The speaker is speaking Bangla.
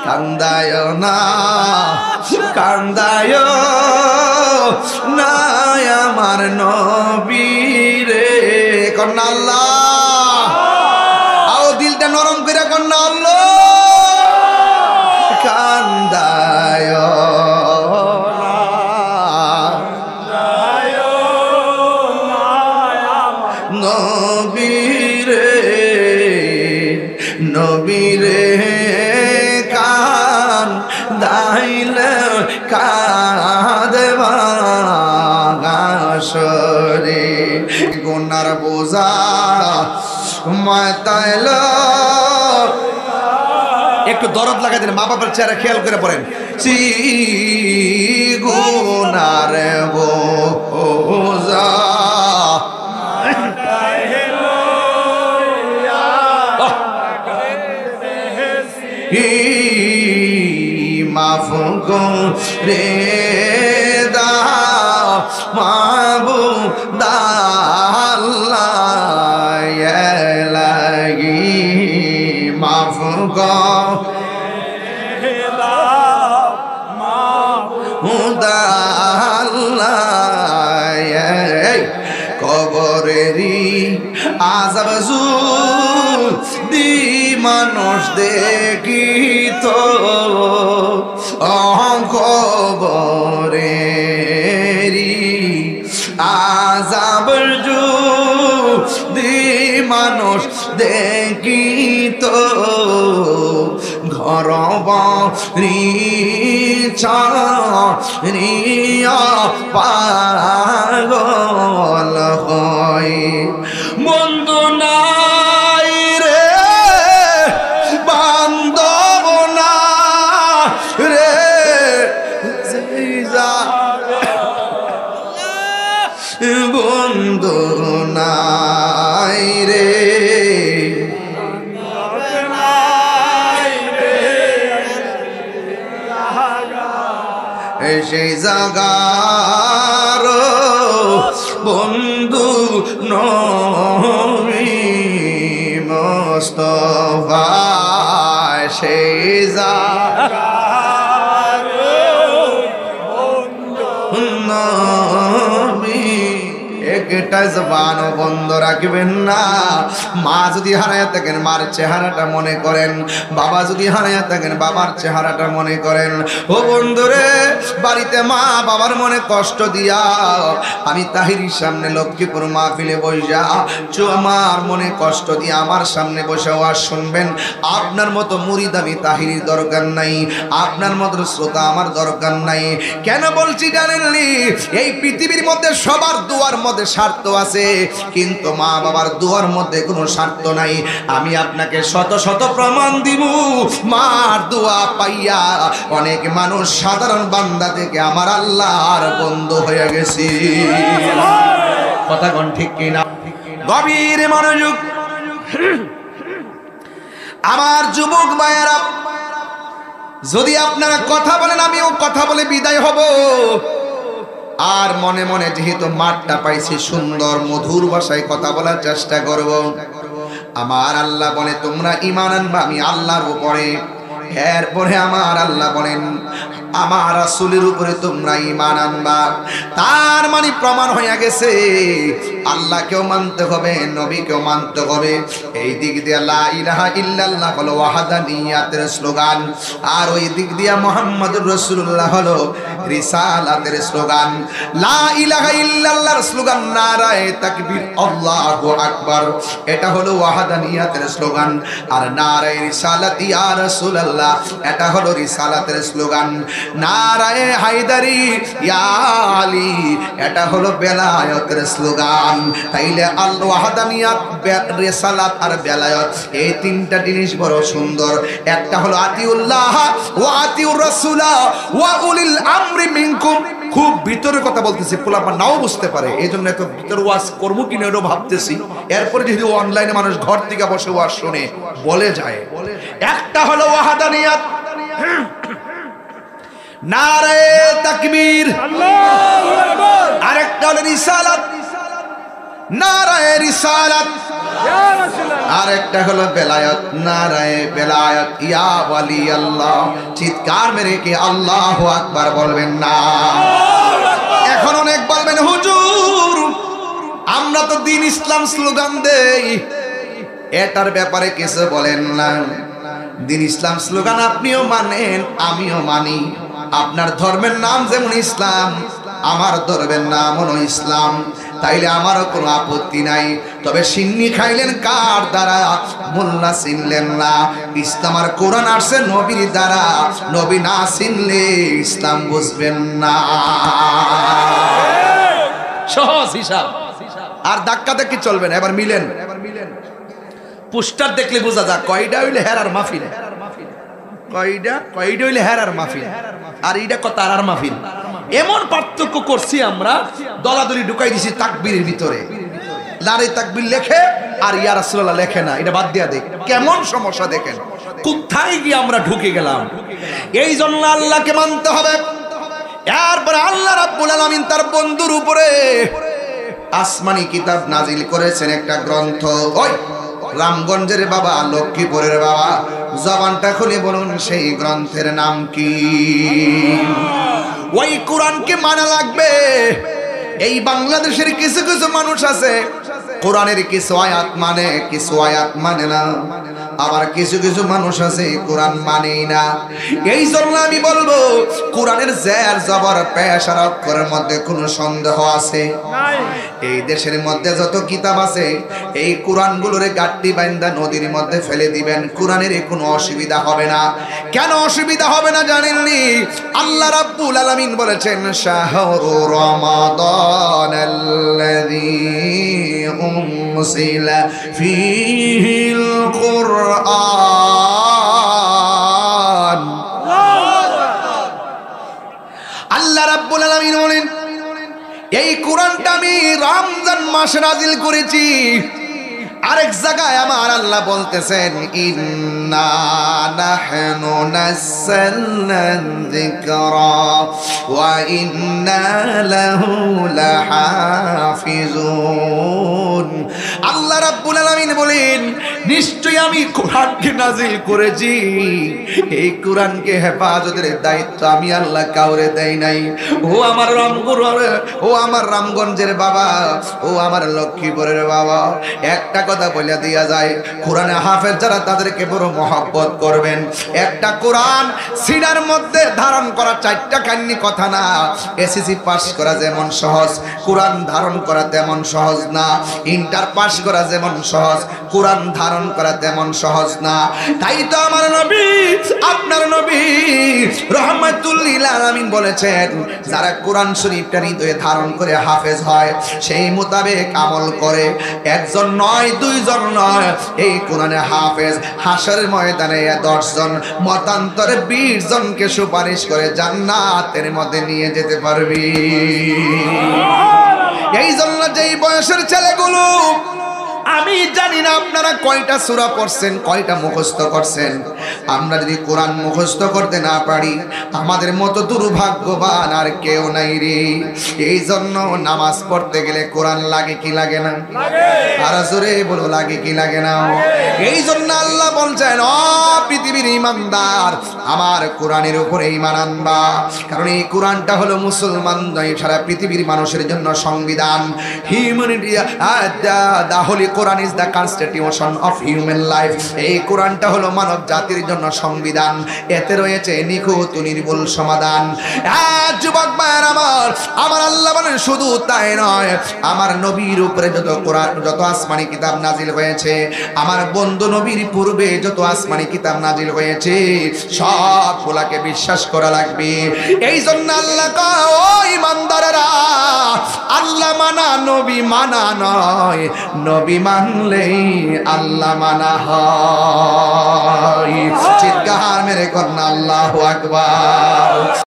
কান্দায় না, কান্দায় না আমার নবীরে। কন্যা আল্লাহ, আও দিলটা নরম করে কন্যা আল্লাহ। কান্দায় নবীরে, নবীরে কান দাইলে কাঁদবা গাছরে। গুনার বোঝা মাতাইল। একটু দরদ লাগাই দিন, মা বাবার চেহারা খেয়াল করে পড়েন। গুনার বোঝা মাফ করে দাও মাহবুব আল্লাহ লাগি, মাফ করে দাও মাহবুব আল্লাহ। কবরেরই আযাব যদি মানুষ দেখিত, কবরেরই আযাব যদি মানুষ দেখিত, ঘর বাড়ি ছাড়িয়া পাগল হয়। বন্ধু নাই রে বান্ধব না রে, বন্ধু নাই রে, সেই জাগার বন্ধু নবী মুস্তাফা, সেই জাগার বন্ধু নবী। একটা জবান বন্ধ রাখবেন না। মা যদি হারায় থাকেন মার চেহারাটা মনে করেন, বাবা যদি হারায় থাকেন বাবার চেহারাটা মনে করেন। ও বন্ধুরে, বাড়িতে মা বাবার মনে কষ্ট দিয়া আমি তাহিরির সামনে লক্ষ্মীপুর মাহফিলে বইয়া আমার মনে কষ্ট দিয়ে আমার সামনে বসে ওয়াজ শুনবেন। আপনার মতো মুরিদ আমি তাহিরির দরকার নাই, আপনার মতো শ্রোতা আমার দরকার নাই। কেন বলছি জানেননি? এই পৃথিবীর মধ্যে সবার দুয়ার মধ্যে স্বার্থ আছে, কিন্তু মা বাবার দুয়ার মধ্যে কোনো স্বার্থ নাই। আমি আপনাকে শত শত প্রমাণ দিব। মার দোয়া পাইয়া অনেক মানুষ সাধারণ বান্দা থেকে আমার আল্লাহর বন্ধু হয়ে গেছে। কথা কোন ঠিক কিনা? গভীর মনোযোগ। আমার যুবক ভাইয়েরা, যদি আপনারা কথা বলেন আমিও কথা বলে বিদায় হব। আর মনে মনে যেহেতু মাঠটা পাইছি, সুন্দর মধুর ভাষায় কথা বলার চেষ্টা করব। আমার আল্লাহ বলে তোমরা ঈমান আনবা আমি আল্লাহর উপরে। এরপরে আমার আল্লাহ বলেন আমার রাসূলের উপরে তোমরা ঈমান আনবা। তার মানে প্রমাণ হয়ে গেছে আল্লাহকেও মানতে হবে, নবীকেও মানতে হবে। এই দিক দিয়ে লা ইলাহা ইল্লাল্লাহ হলো ওয়াহদানিয়াতের স্লোগান, আর ওই দিক দিয়ে মুহাম্মদুর রাসূলুল্লাহ হলো রিসালাতের স্লোগান। লা ইলাহা ইল্লাল্লাহর স্লোগান নারায়ে তাকবীর আল্লাহু আকবার, এটা হলো ওয়াহদানিয়াতের স্লোগান। আর নারায়ে রিসালাত ইয়া রাসূলুল্লাহ, এটা হলো রিসালাতের স্লোগান। নারায়ে হায়দারি ইয়া আলী, এটা হলো বেলায়েতের স্লোগান। তাইলে আল ওয়াহদানিয়াত, রিসালাত আর বেলায়েত, এই তিনটা জিনিস বড় সুন্দর। একটা হলো আতিউল্লাহ ওয়া আতিউর রাসূলা ওয়া উলিল আমরি মিনকুম। খুব ভিতরের কথা বলতেছি, পোলাপা নাও বুঝতে পারে, এই জন্য এত ভিতর ওয়াজ করবো কিনা এটাও ভাবতেছি। এরপরে যদি অনলাইনে মানুষ ঘর থেকে বসে ওয়াজ শুনে বলে যায়। একটা হলো ওয়াহদানিয়াত, নারায়ে তাকবীর, আল্লাহু আকবার। আরেকটা হলো রিসালাত, নারায়ে রিসালাত, আর একটা হলো বেলায়েত, নারায়ে বেলায়েত, ইয়া ওয়ালি আল্লাহ। চিৎকার মেরে কি আল্লাহু আকবার বলবেন না? এখন অনেক বলবেন হুজুর আমরা তো দ্বীন ইসলাম স্লোগান দেই, এটার ব্যাপারে কিছু বলেন না। দ্বীন ইসলাম স্লোগান আপনিও মানেন আমিও মানি, আপনার ধর্মের নাম যেমন ইসলাম আমার ধর্মের নাম হলো ইসলাম, তাইলে আমারও কোনো আপত্তি নাই। তবে সিন্নি খাইলেন কার দ্বারা? মোল্লা চিনলেন না। ইসলাম আর কোরআন আসছে নবীর দ্বারা, নবী না চিনলে ইসলাম বুঝবেন না। সহজ হিসাব, আর ধাক্কা ধাক্কি চলবে না। এবার মিলেন, পোস্টার দেখলে বোঝা যায় কয়টা হইলে হেরার মাহফিল, কয়টা হইলে হেরার মাহফিল, আর এইটা কত আর মাহফিল। এমন পার্থক্য করছি আমরা, দলাদলি ঢুকাই দিছি তাকবীরের ভিতরে। লারে তাকবীর লেখে আর ইয়া রাসূলুল্লাহ লেখে না, এটা বাদ দিয়া দেখ। কেমন সমস্যা দেখেন, কোথায় গিয়ে আমরা ঢুকে গেলাম। এই জন্য আল্লাহকে মানতে হবে। এরপরে আল্লাহ রাব্বুল আলামিন তার বন্ধুর উপরে আসমানি কিতাব নাজিল করেছেন, একটা গ্রন্থ। ওই রামগঞ্জের বাবা, লক্ষ্মীপুরের বাবা, জবানটা খুলে বলুন সেই গ্রন্থের নাম কি? ওই কোরআনকে মানা লাগবে। এই বাংলাদেশের কিছু কিছু মানুষ আছে কোরআনের কিছু আয়াত মানে, কিছু আয়াত মানে না। আবার কিছু কিছু মানুষ আছে কোরআন মানেই না। এই জন্য আমি বলবো কোরআনের জের জবর পেশ আর অক্ষরের মধ্যে কোনো সন্দেহ আছে? এই দেশের মধ্যে যত কিতাব আছে এই কোরআনগুলোর গাট্টি বাইন্দা নদীর মধ্যে ফেলে দিবেন, কোরআনের কোনো অসুবিধা হবে না। কেন অসুবিধা হবে না জানেননি? আল্লাহ রাব্বুল আলামিন বলেছেন শাহরু রমাদানাল্লাযী উনজিলা ফীহিল কুরআন। আল্লাহ রাব্বুল আলামিন বলেন এই কোরআনটা আমি রমজান মাসে নাজিল করেছি। আরেক জায়গায় আমার আল্লাহ বলতেছেন ইন্না নাহনু নাযালনা যিকরা ওয়া ইন্না লাহু লাহাফিজুন। আল্লাহ রাব্বুল আলামিন বলেন নিশ্চয়ই আমি কোরআনকে নাজিল করেছি, এই কোরআনকে হেফাজতের দায়িত্ব আমি আল্লাহ কাউরে দেই নাই। ও আমার ও আমার রামগঞ্জের বাবা, ও আমার লক্ষ্মীপুরের বাবা, একটা কথা বলে দিয়া যায়, কোরআনে হাফেজ যারা তাদেরকে বড় মহব্বত করবেন। একটা কোরআন সিনার মধ্যে ধারণ করা চারটা কান্নি কথা না। এসএসসি পাস করা যেমন সহজ, কোরআন ধারণ করা তেমন সহজ না। ইন্টার পাস করা যেমন সহজ, কোরআন ধারণ করা তেমন সহজ না। তাই তো আমার নবী, আপনার নবী রাহমাতুল লিল আলামিন বলেছেন যারা কোরআন শরীফটা হৃদয়ে ধারণ করে হাফেজ হয়, সেই মোতাবেক আমল করে, একজন নয় দুইজন নয়, এই কোরআনে হাফেজ হাশরের ময়দানে 10 জন, মতান্তরে 20 জনকে সুপারিশ করে জান্নাতের মধ্যে নিয়ে যেতে পারবি। এই জন্য যেই বয়সের ছেলেগুলো, আমি জানি না আপনারা কয়টা সূরা পড়ছেন, কয়টা মুখস্থ করছেন। আমরা যদি কোরআন মুখস্থ করতে না পারি আমাদের মতো দুর্ভাগ্যবান আর কেউ নাই রে। এই জন্য নামাজ পড়তে গেলে কোরআন লাগে কি লাগে না? আর জোরে বলো লাগে কি লাগে না? এই জন্য আল্লাহ বলছেন ও পৃথিবীর ঈমানদার আমার কোরআনের উপরে ঈমান আনবা, কারণ এই কোরআনটা হলো মুসলমান নয় সারা পৃথিবীর মানুষের জন্য সংবিধান। Humanity the holy Quran is the constitution of human life. এই কোরআনটা হলো মানব জাতির জন্য সংবিধান, এতে রয়েছে নিখুঁত নির্ভুল সমাধান। যুবক ভাইয়ের আমার আল্লাহ বলেন শুধু তাই নয়, আমার নবীর উপরে যত কোরআন, যত আসমানি কিতাব নাজিল হয়েছে, আমার বন্ধু নবীর পূর্বে যত আসমানি কিতাব নাজিল হয়েছে সবগুলাকে বিশ্বাস করা লাগবে। এই জন্য আল্লাহ কয় ও ঈমানদারেরা, আল্লাহ মানা নবী মানা নয়, নবী মানলেই আল্লাহ মানা হয়। চিৎকার মেরে কন্যা আল্লাহু আকবার।